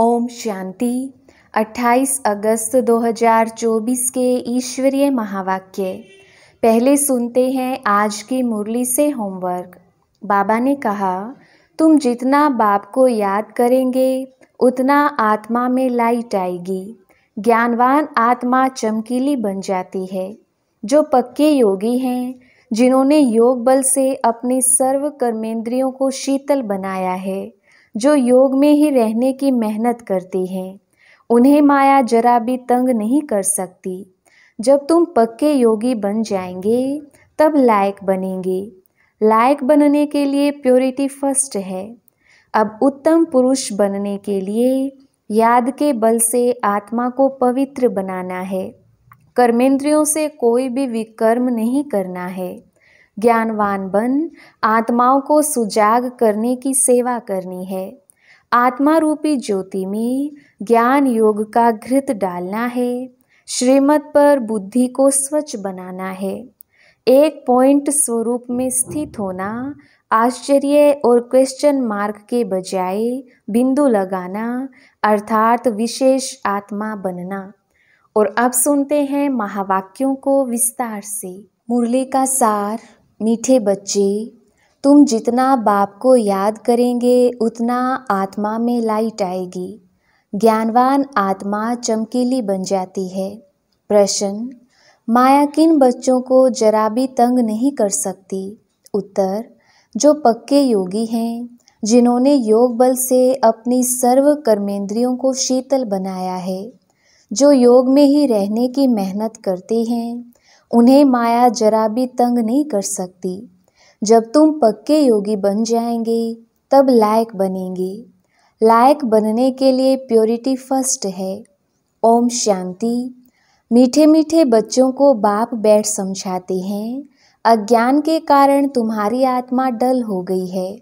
ओम शांति। 28 अगस्त 2024 के ईश्वरीय महावाक्य। पहले सुनते हैं आज की मुरली से होमवर्क। बाबा ने कहा, तुम जितना बाप को याद करेंगे उतना आत्मा में लाइट आएगी। ज्ञानवान आत्मा चमकीली बन जाती है। जो पक्के योगी हैं, जिन्होंने योग बल से अपने सर्व कर्मेंद्रियों को शीतल बनाया है, जो योग में ही रहने की मेहनत करते हैं, उन्हें माया जरा भी तंग नहीं कर सकती। जब तुम पक्के योगी बन जाएंगे तब लायक बनेंगे। लायक बनने के लिए प्योरिटी फर्स्ट है। अब उत्तम पुरुष बनने के लिए याद के बल से आत्मा को पवित्र बनाना है। कर्मेंद्रियों से कोई भी विकर्म नहीं करना है। ज्ञानवान बन आत्माओं को सुजाग करने की सेवा करनी है। आत्मा रूपी ज्योति में ज्ञान योग का घृत डालना है। श्रीमत पर बुद्धि को स्वच्छ बनाना है। एक पॉइंट स्वरूप में स्थित होना, आश्चर्य और क्वेश्चन मार्क के बजाय बिंदु लगाना, अर्थात विशेष आत्मा बनना। और अब सुनते हैं महावाक्यों को विस्तार से। मुरली का सार। मीठे बच्चे, तुम जितना बाप को याद करेंगे उतना आत्मा में लाइट आएगी। ज्ञानवान आत्मा चमकीली बन जाती है। प्रश्न, माया किन बच्चों को जरा भी तंग नहीं कर सकती? उत्तर, जो पक्के योगी हैं, जिन्होंने योग बल से अपनी सर्व कर्मेंद्रियों को शीतल बनाया है, जो योग में ही रहने की मेहनत करते हैं, उन्हें माया जरा भी तंग नहीं कर सकती। जब तुम पक्के योगी बन जाएंगे तब लायक बनेंगे। लायक बनने के लिए प्योरिटी फर्स्ट है। ओम शांति। मीठे मीठे बच्चों को बाप बैठ समझाते हैं, अज्ञान के कारण तुम्हारी आत्मा डल हो गई है।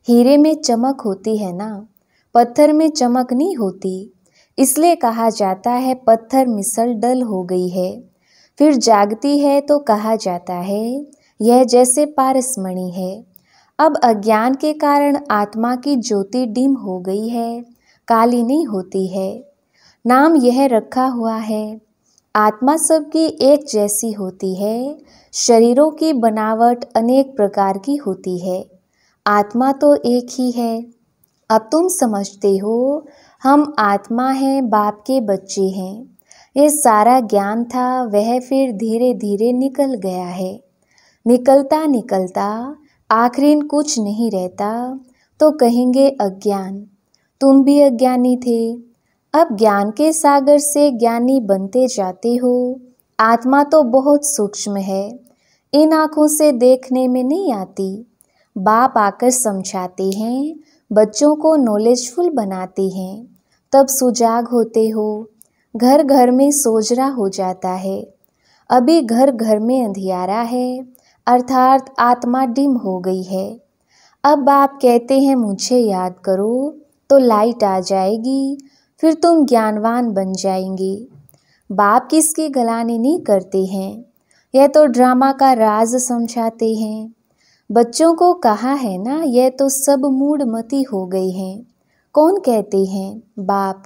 हीरे में चमक होती है ना, पत्थर में चमक नहीं होती। इसलिए कहा जाता है पत्थर मिसल डल हो गई है। फिर जागती है तो कहा जाता है यह जैसे पारसमणि है। अब अज्ञान के कारण आत्मा की ज्योति डिम हो गई है, काली नहीं होती है। नाम यह रखा हुआ है। आत्मा सबकी एक जैसी होती है। शरीरों की बनावट अनेक प्रकार की होती है। आत्मा तो एक ही है। अब तुम समझते हो हम आत्मा हैं, बाप के बच्चे हैं। ये सारा ज्ञान था, वह फिर धीरे धीरे निकल गया है। निकलता निकलता आखिर कुछ नहीं रहता तो कहेंगे अज्ञान। तुम भी अज्ञानी थे, अब ज्ञान के सागर से ज्ञानी बनते जाते हो। आत्मा तो बहुत सूक्ष्म है, इन आँखों से देखने में नहीं आती। बाप आकर समझाते हैं, बच्चों को नॉलेजफुल बनाते हैं, तब सुजाग होते हो। घर घर में सोजरा हो जाता है। अभी घर घर में अंधियारा है, अर्थात आत्मा डिम हो गई है। अब आप कहते हैं मुझे याद करो तो लाइट आ जाएगी, फिर तुम ज्ञानवान बन जाएंगे। बाप किसकी गलानी नहीं करते हैं, यह तो ड्रामा का राज समझाते हैं। बच्चों को कहा है ना, यह तो सब मूढ़मती हो गई हैं। कौन कहते हैं? बाप।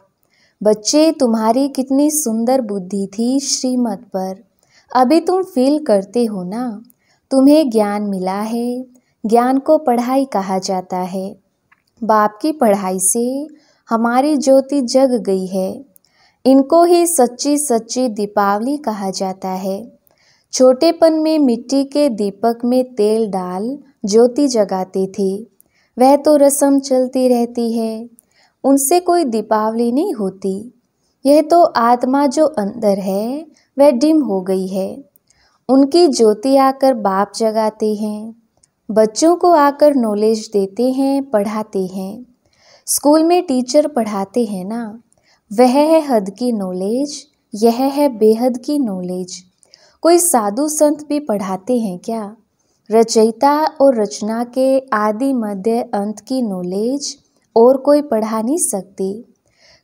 बच्चे, तुम्हारी कितनी सुंदर बुद्धि थी श्रीमत पर, अभी तुम फील करते हो ना। तुम्हें ज्ञान मिला है। ज्ञान को पढ़ाई कहा जाता है। बाप की पढ़ाई से हमारी ज्योति जग गई है। इनको ही सच्ची सच्ची दीपावली कहा जाता है। छोटेपन में मिट्टी के दीपक में तेल डाल ज्योति जगाते थे, वह तो रस्म चलती रहती है, उनसे कोई दीपावली नहीं होती। यह तो आत्मा जो अंदर है वह डिम हो गई है। उनकी ज्योति आकर बाप जगाते हैं। बच्चों को आकर नॉलेज देते हैं, पढ़ाते हैं। स्कूल में टीचर पढ़ाते हैं ना, वह है हद की नॉलेज, यह है बेहद की नॉलेज। कोई साधु संत भी पढ़ाते हैं क्या? रचयिता और रचना के आदि मध्य अंत की नॉलेज और कोई पढ़ा नहीं सकती।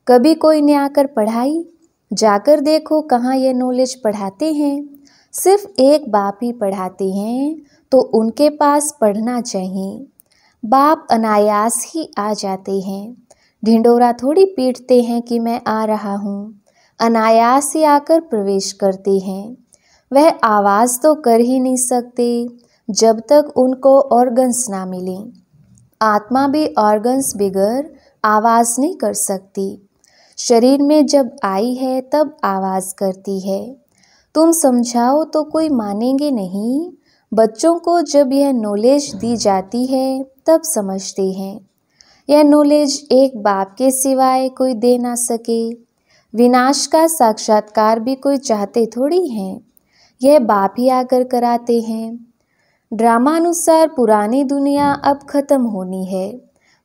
कभी कोई ने आकर पढ़ाई? जाकर देखो कहाँ ये नॉलेज पढ़ाते हैं। सिर्फ एक बाप ही पढ़ाते हैं, तो उनके पास पढ़ना चाहिए। बाप अनायास ही आ जाते हैं। ढिंडोरा थोड़ी पीटते हैं कि मैं आ रहा हूँ, अनायास ही आकर प्रवेश करते हैं। वह आवाज़ तो कर ही नहीं सकते जब तक उनको ऑर्गन्स ना मिले। आत्मा भी ऑर्गन्स बिगर आवाज़ नहीं कर सकती। शरीर में जब आई है तब आवाज़ करती है। तुम समझाओ तो कोई मानेंगे नहीं। बच्चों को जब यह नॉलेज दी जाती है तब समझते हैं। यह नॉलेज एक बाप के सिवाय कोई दे ना सके। विनाश का साक्षात्कार भी कोई चाहते थोड़ी हैं, यह बाप ही आकर कराते हैं। ड्रामानुसार पुरानी दुनिया अब खत्म होनी है,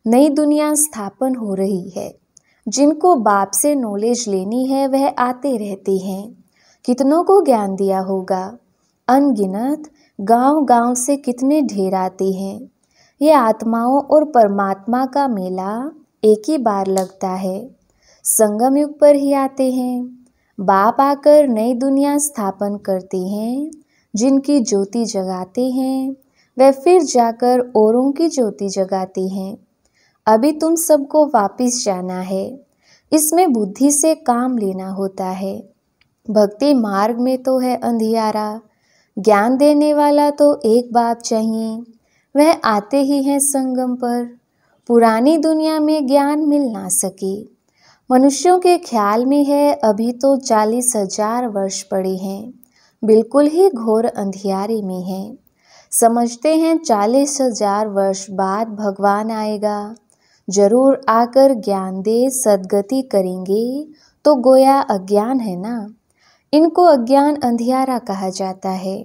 नई दुनिया स्थापन हो रही है। जिनको बाप से नॉलेज लेनी है वह आते रहते हैं। कितनों को ज्ञान दिया होगा, अनगिनत गांव-गांव से कितने ढेर आते हैं। ये आत्माओं और परमात्मा का मेला एक ही बार लगता है, संगम युग पर ही आते हैं। बाप आकर नई दुनिया स्थापन करते हैं। जिनकी ज्योति जगाते हैं वह फिर जाकर औरों की ज्योति जगाते हैं। अभी तुम सबको वापिस जाना है, इसमें बुद्धि से काम लेना होता है। भक्ति मार्ग में तो है अंधियारा, ज्ञान देने वाला तो एक बाप चाहिए, वह आते ही हैं संगम पर। पुरानी दुनिया में ज्ञान मिल ना सके। मनुष्यों के ख्याल में है अभी तो 40,000 वर्ष पड़े हैं, बिल्कुल ही घोर अंधियारे में हैं। समझते हैं 40,000 वर्ष बाद भगवान आएगा, जरूर आकर ज्ञान दे, सद्गति करेंगे। तो गोया अज्ञान है ना, इनको अज्ञान अंधियारा कहा जाता है।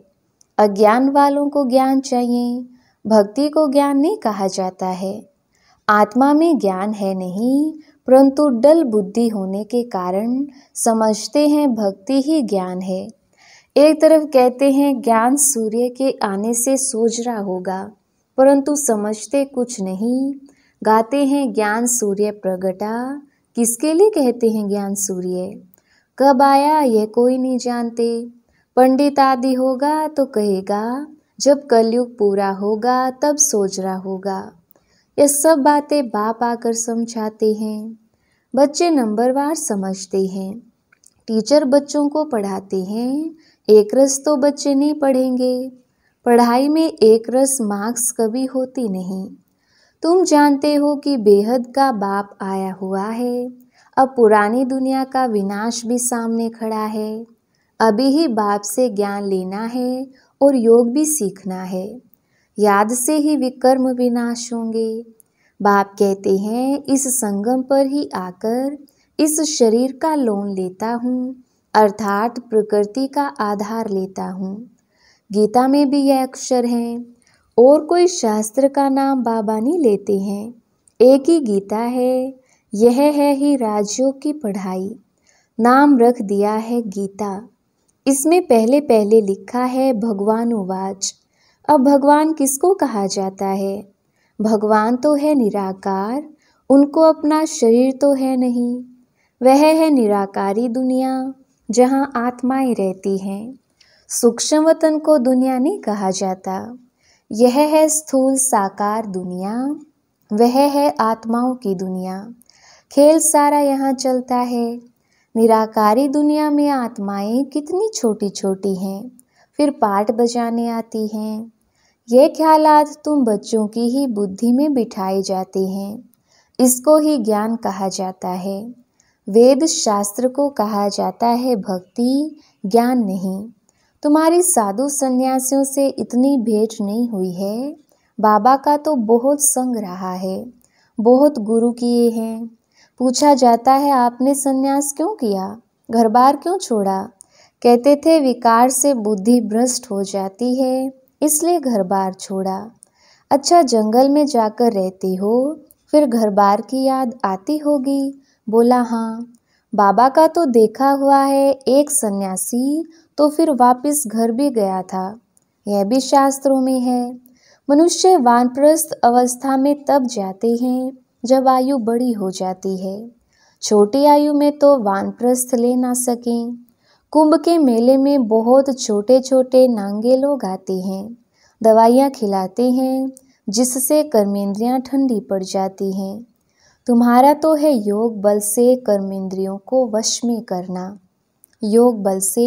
अज्ञान वालों को ज्ञान चाहिए, भक्ति को ज्ञान नहीं कहा जाता है। आत्मा में ज्ञान है नहीं, परंतु डल बुद्धि होने के कारण समझते हैं भक्ति ही ज्ञान है। एक तरफ कहते हैं ज्ञान सूर्य के आने से सोजरा होगा, परंतु समझते कुछ नहीं। गाते हैं ज्ञान सूर्य प्रगटा, किसके लिए कहते हैं ज्ञान सूर्य? कब आया यह कोई नहीं जानते। पंडित आदि होगा तो कहेगा जब कलयुग पूरा होगा तब सोजरा होगा। यह सब बातें बाप आकर समझाते हैं। बच्चे नंबरवार समझते हैं। टीचर बच्चों को पढ़ाते हैं, एक रस तो बच्चे नहीं पढ़ेंगे। पढ़ाई में एक रस मार्क्स कभी होती नहीं। तुम जानते हो कि बेहद का बाप आया हुआ है। अब पुरानी दुनिया का विनाश भी सामने खड़ा है। अभी ही बाप से ज्ञान लेना है और योग भी सीखना है। याद से ही विकर्म विनाश होंगे। बाप कहते हैं इस संगम पर ही आकर इस शरीर का लोन लेता हूँ, अर्थात प्रकृति का आधार लेता हूँ। गीता में भी यह अक्षर हैं, और कोई शास्त्र का नाम बाबा नहीं लेते हैं। एक ही गीता है, यह है ही राजयोग की पढ़ाई। नाम रख दिया है गीता। इसमें पहले पहले लिखा है भगवान उवाच। अब भगवान किसको कहा जाता है? भगवान तो है निराकार, उनको अपना शरीर तो है नहीं। वह है निराकारी दुनिया जहाँ आत्माएं रहती हैं। सूक्ष्म वतन को दुनिया नहीं कहा जाता। यह है स्थूल साकार दुनिया, वह है आत्माओं की दुनिया। खेल सारा यहाँ चलता है। निराकारी दुनिया में आत्माएं कितनी छोटी छोटी हैं, फिर पाठ बजाने आती हैं। ये ख्यालात तुम बच्चों की ही बुद्धि में बिठाए जाते हैं। इसको ही ज्ञान कहा जाता है। वेद शास्त्र को कहा जाता है भक्ति, ज्ञान नहीं। तुम्हारी साधु सन्यासियों से इतनी भेंट नहीं हुई है। बाबा का तो बहुत संग रहा है, बहुत गुरु किए हैं। पूछा जाता है आपने सन्यास क्यों किया, घर बार क्यों छोड़ा? कहते थे विकार से बुद्धि भ्रष्ट हो जाती है, इसलिए घर बार छोड़ा। अच्छा जंगल में जाकर रहती हो, फिर घर बार की याद आती होगी? बोला हाँ। बाबा का तो देखा हुआ है, एक सन्यासी तो फिर वापस घर भी गया था, यह भी शास्त्रों में है। मनुष्य वानप्रस्थ अवस्था में तब जाते हैं जब आयु बड़ी हो जाती है। छोटी आयु में तो वानप्रस्थ ले ना सकें। कुंभ के मेले में बहुत छोटे छोटे नांगे लोग आते हैं, दवाइयाँ खिलाते हैं जिससे कर्मेंद्रियाँ ठंडी पड़ जाती हैं। तुम्हारा तो है योग बल से कर्मेंद्रियों को वश में करना। योग बल से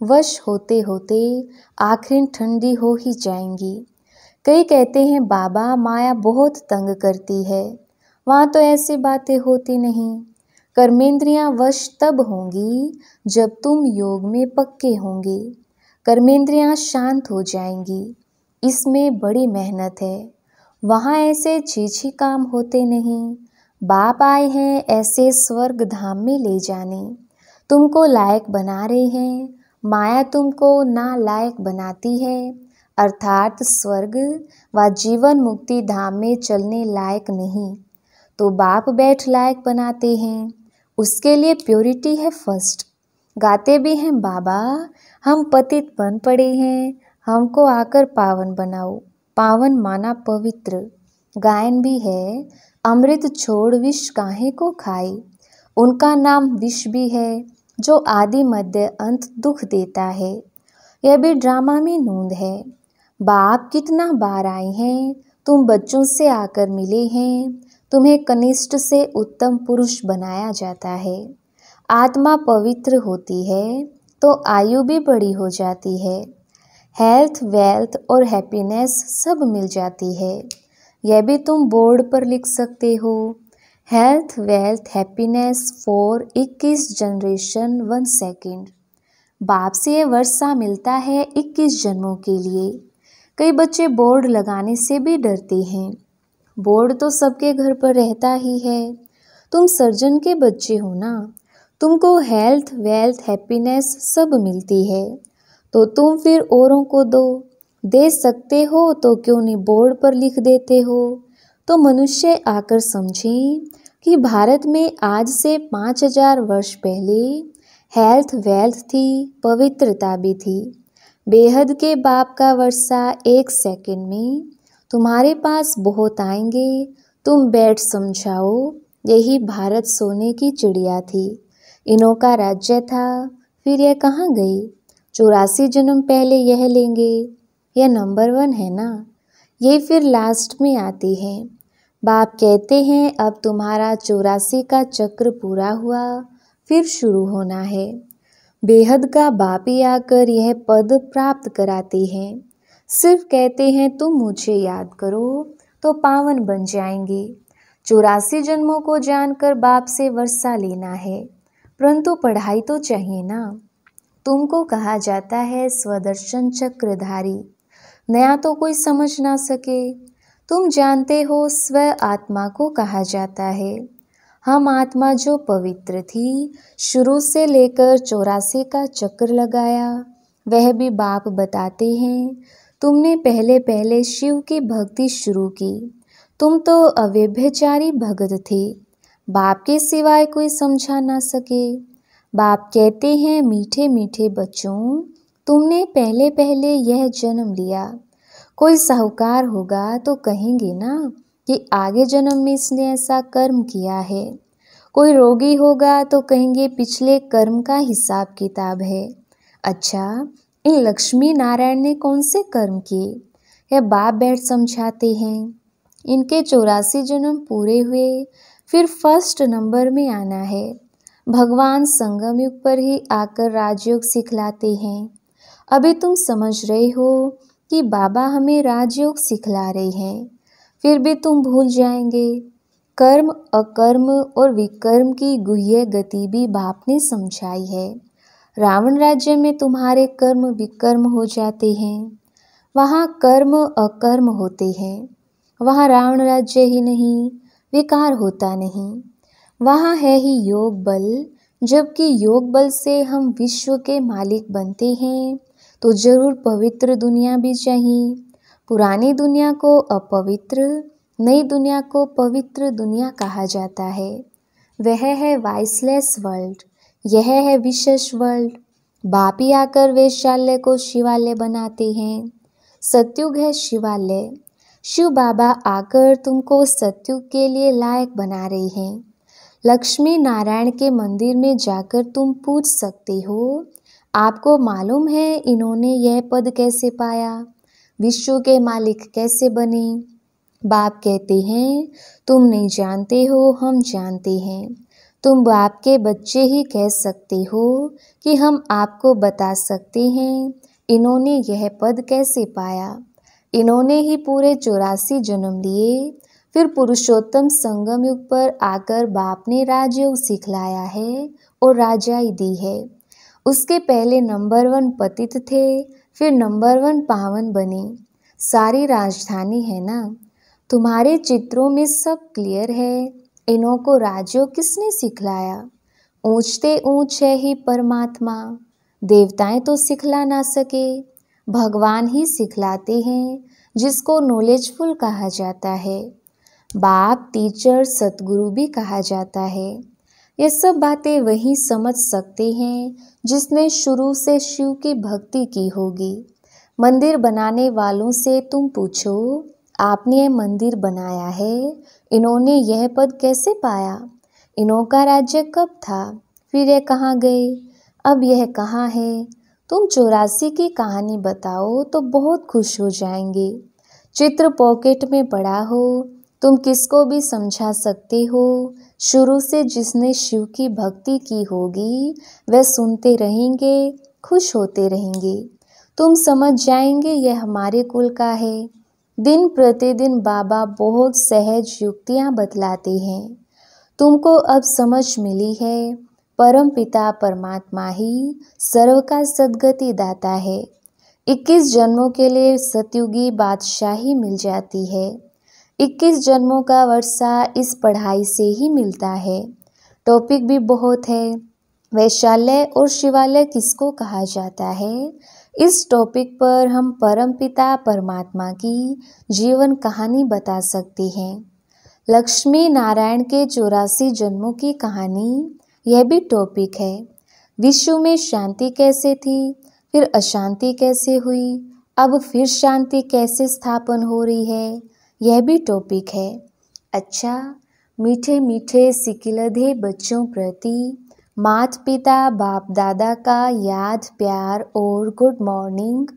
वश होते होते आखिर ठंडी हो ही जाएंगी। कई कहते हैं बाबा माया बहुत तंग करती है, वहाँ तो ऐसी बातें होती नहीं। कर्मेंद्रियां वश तब होंगी जब तुम योग में पक्के होंगे। कर्मेंद्रियां शांत हो जाएंगी, इसमें बड़ी मेहनत है। वहाँ ऐसे छीछी काम होते नहीं। बाप आए हैं ऐसे स्वर्ग धाम में ले जाने, तुमको लायक बना रहे हैं। माया तुमको ना लायक बनाती है, अर्थात स्वर्ग व जीवन मुक्ति धाम में चलने लायक नहीं, तो बाप बैठ लायक बनाते हैं। उसके लिए प्योरिटी है फर्स्ट। गाते भी हैं बाबा हम पतित बन पड़े हैं, हमको आकर पावन बनाओ। पावन माना पवित्र। गायन भी है अमृत छोड़ विष काहे को खाए। उनका नाम विष भी है जो आदि मध्य अंत दुख देता है। यह भी ड्रामा में नूंद है। बाप कितना बार आए हैं, तुम बच्चों से आकर मिले हैं। तुम्हें कनिष्ठ से उत्तम पुरुष बनाया जाता है। आत्मा पवित्र होती है तो आयु भी बड़ी हो जाती है। हेल्थ, वेल्थ और हैप्पीनेस सब मिल जाती है। यह भी तुम बोर्ड पर लिख सकते हो। Health, wealth, happiness for 21 generation 1 second. बाप से ये वर्षा मिलता है 21 जन्मों के लिए। कई बच्चे बोर्ड लगाने से भी डरते हैं। बोर्ड तो सबके घर पर रहता ही है। तुम सर्जन के बच्चे हो ना, तुमको हेल्थ, वेल्थ, हैप्पीनेस सब मिलती है, तो तुम फिर औरों को दे सकते हो तो क्यों नहीं बोर्ड पर लिख देते हो। तो मनुष्य आकर समझें कि भारत में आज से 5000 वर्ष पहले हेल्थ, वेल्थ थी, पवित्रता भी थी। बेहद के बाप का वर्षा 1 सेकंड में तुम्हारे पास बहुत आएंगे। तुम बैठ समझाओ, यही भारत सोने की चिड़िया थी, इन्हों का राज्य था। फिर यह कहाँ गई? 84 जन्म पहले यह लेंगे। यह नंबर 1 है ना, ये फिर लास्ट में आती है। बाप कहते हैं अब तुम्हारा 84 का चक्र पूरा हुआ, फिर शुरू होना है। बेहद का बाप ही आकर यह पद प्राप्त कराते हैं। सिर्फ कहते हैं तुम मुझे याद करो तो पावन बन जाएंगे। 84 जन्मों को जानकर बाप से वर्षा लेना है, परंतु पढ़ाई तो चाहिए ना। तुमको कहा जाता है स्वदर्शन चक्रधारी, नया तो कोई समझ ना सके। तुम जानते हो स्व आत्मा को कहा जाता है। हम आत्मा जो पवित्र थी, शुरू से लेकर 84 का चक्र लगाया, वह भी बाप बताते हैं। तुमने पहले पहले शिव की भक्ति शुरू की, तुम तो अव्यभिचारी भगत थे, बाप के सिवाय कोई समझा ना सके। बाप कहते हैं मीठे मीठे बच्चों, तुमने पहले पहले यह जन्म लिया। कोई साहूकार होगा तो कहेंगे ना कि आगे जन्म में इसने ऐसा कर्म किया है। कोई रोगी होगा तो कहेंगे पिछले कर्म का हिसाब किताब है। अच्छा, इन लक्ष्मी नारायण ने कौन से कर्म किए? यह बाप बैठ समझाते हैं। इनके 84 जन्म पूरे हुए, फिर फर्स्ट नंबर में आना है। भगवान संगम युग पर ही आकर राजयोग सिखलाते हैं। अभी तुम समझ रहे हो कि बाबा हमें राजयोग सिखला रहे हैं, फिर भी तुम भूल जाएंगे। कर्म, अकर्म और विकर्म की गुह्य गति भी बाप ने समझाई है। रावण राज्य में तुम्हारे कर्म विकर्म हो जाते हैं, वहाँ कर्म अकर्म होते हैं। वहाँ रावण राज्य ही नहीं, विकार होता नहीं। वहाँ है ही योग बल। जबकि योग बल से हम विश्व के मालिक बनते हैं, तो जरूर पवित्र दुनिया भी चाहिए। पुरानी दुनिया को अपवित्र, नई दुनिया को पवित्र दुनिया कहा जाता है। वह है वाइसलेस वर्ल्ड, यह है विशेष वर्ल्ड। बाप ही आकर वेश्यालय को शिवालय बनाते हैं। सत्युग है शिवालय। शिव बाबा आकर तुमको सत्युग के लिए लायक बना रहे हैं। लक्ष्मी नारायण के मंदिर में जाकर तुम पूछ सकते हो, आपको मालूम है इन्होंने यह पद कैसे पाया, विश्व के मालिक कैसे बने? बाप कहते हैं, तुम नहीं जानते हो, हम जानते हैं। तुम बाप के बच्चे ही कह सकते हो कि हम आपको बता सकते हैं इन्होंने यह पद कैसे पाया। इन्होंने ही पूरे 84 जन्म लिए, फिर पुरुषोत्तम संगम युग पर आकर बाप ने राजयोग सिखलाया है और राजाई दी है। उसके पहले नंबर 1 पतित थे, फिर नंबर 1 पावन बने। सारी राजधानी है ना, तुम्हारे चित्रों में सब क्लियर है। इन्हों को राजयोग किसने सिखलाया? ऊंचते ऊंच है ही परमात्मा। देवताएं तो सिखला ना सके, भगवान ही सिखलाते हैं, जिसको नॉलेजफुल कहा जाता है। बाप, टीचर, सतगुरु भी कहा जाता है। ये सब बातें वही समझ सकते हैं जिसने शुरू से शिव की भक्ति की होगी। मंदिर बनाने वालों से तुम पूछो, आपने ये मंदिर बनाया है, इन्होंने यह पद कैसे पाया? इन्हों का राज्य कब था? फिर यह कहाँ गए? अब यह कहाँ है? तुम 84 की कहानी बताओ तो बहुत खुश हो जाएंगे। चित्र पॉकेट में पड़ा हो, तुम किसको भी समझा सकते हो। शुरू से जिसने शिव की भक्ति की होगी वह सुनते रहेंगे, खुश होते रहेंगे। तुम समझ जाएंगे यह हमारे कुल का है। दिन प्रतिदिन बाबा बहुत सहज युक्तियाँ बतलाते हैं। तुमको अब समझ मिली है, परम पिता परमात्मा ही सर्व का सद्गति दाता है। 21 जन्मों के लिए सतयुगी बादशाही मिल जाती है। 21 जन्मों का वर्षा इस पढ़ाई से ही मिलता है। टॉपिक भी बहुत है। वैशाल्य और शिवालय किसको कहा जाता है? इस टॉपिक पर हम परमपिता परमात्मा की जीवन कहानी बता सकते हैं। लक्ष्मी नारायण के 84 जन्मों की कहानी, यह भी टॉपिक है। विश्व में शांति कैसे थी, फिर अशांति कैसे हुई, अब फिर शांति कैसे स्थापन हो रही है, यह भी टॉपिक है। अच्छा, मीठे मीठे सिकिलधे बच्चों प्रति माता पिता बाप दादा का याद प्यार और गुड मॉर्निंग।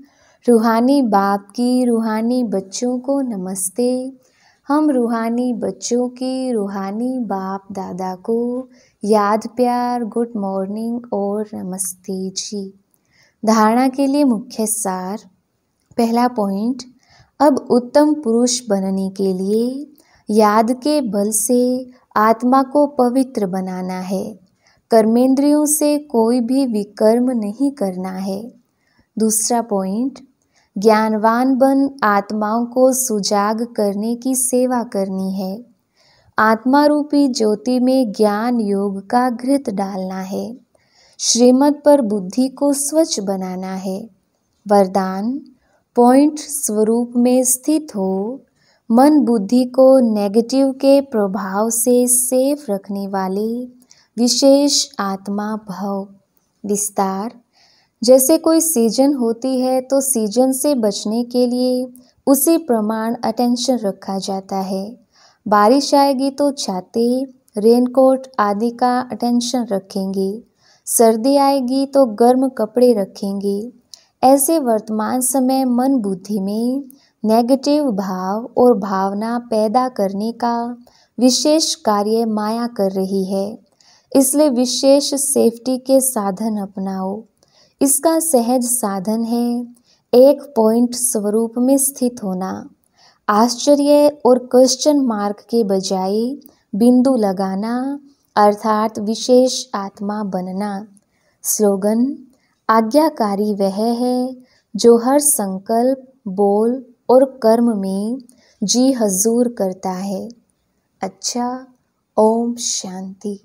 रूहानी बाप की रूहानी बच्चों को नमस्ते। हम रूहानी बच्चों की रूहानी बाप दादा को याद प्यार, गुड मॉर्निंग और नमस्ते जी। धारणा के लिए मुख्य सार। पहला पॉइंट, अब उत्तम पुरुष बनने के लिए याद के बल से आत्मा को पवित्र बनाना है। कर्मेंद्रियों से कोई भी विकर्म नहीं करना है। दूसरा पॉइंट, ज्ञानवान बन आत्माओं को सुजाग करने की सेवा करनी है। आत्मा रूपी ज्योति में ज्ञान योग का घृत डालना है। श्रीमत पर बुद्धि को स्वच्छ बनाना है। वरदान, पॉइंट स्वरूप में स्थित हो, मन बुद्धि को नेगेटिव के प्रभाव से सेफ रखने वाले विशेष आत्मा भव। विस्तार, जैसे कोई सीजन होती है तो सीजन से बचने के लिए उसी प्रमाण अटेंशन रखा जाता है। बारिश आएगी तो छाते, रेनकोट आदि का अटेंशन रखेंगे। सर्दी आएगी तो गर्म कपड़े रखेंगे। ऐसे वर्तमान समय मन बुद्धि में नेगेटिव भाव और भावना पैदा करने का विशेष कार्य माया कर रही है। इसलिए विशेष सेफ्टी के साधन अपनाओ। इसका सहज साधन है एक पॉइंट स्वरूप में स्थित होना। आश्चर्य और क्वेश्चन मार्क के बजाय बिंदु लगाना, अर्थात विशेष आत्मा बनना। स्लोगन, आज्ञाकारी वह है जो हर संकल्प, बोल और कर्म में जी हजूर करता है। अच्छा, ओम शांति।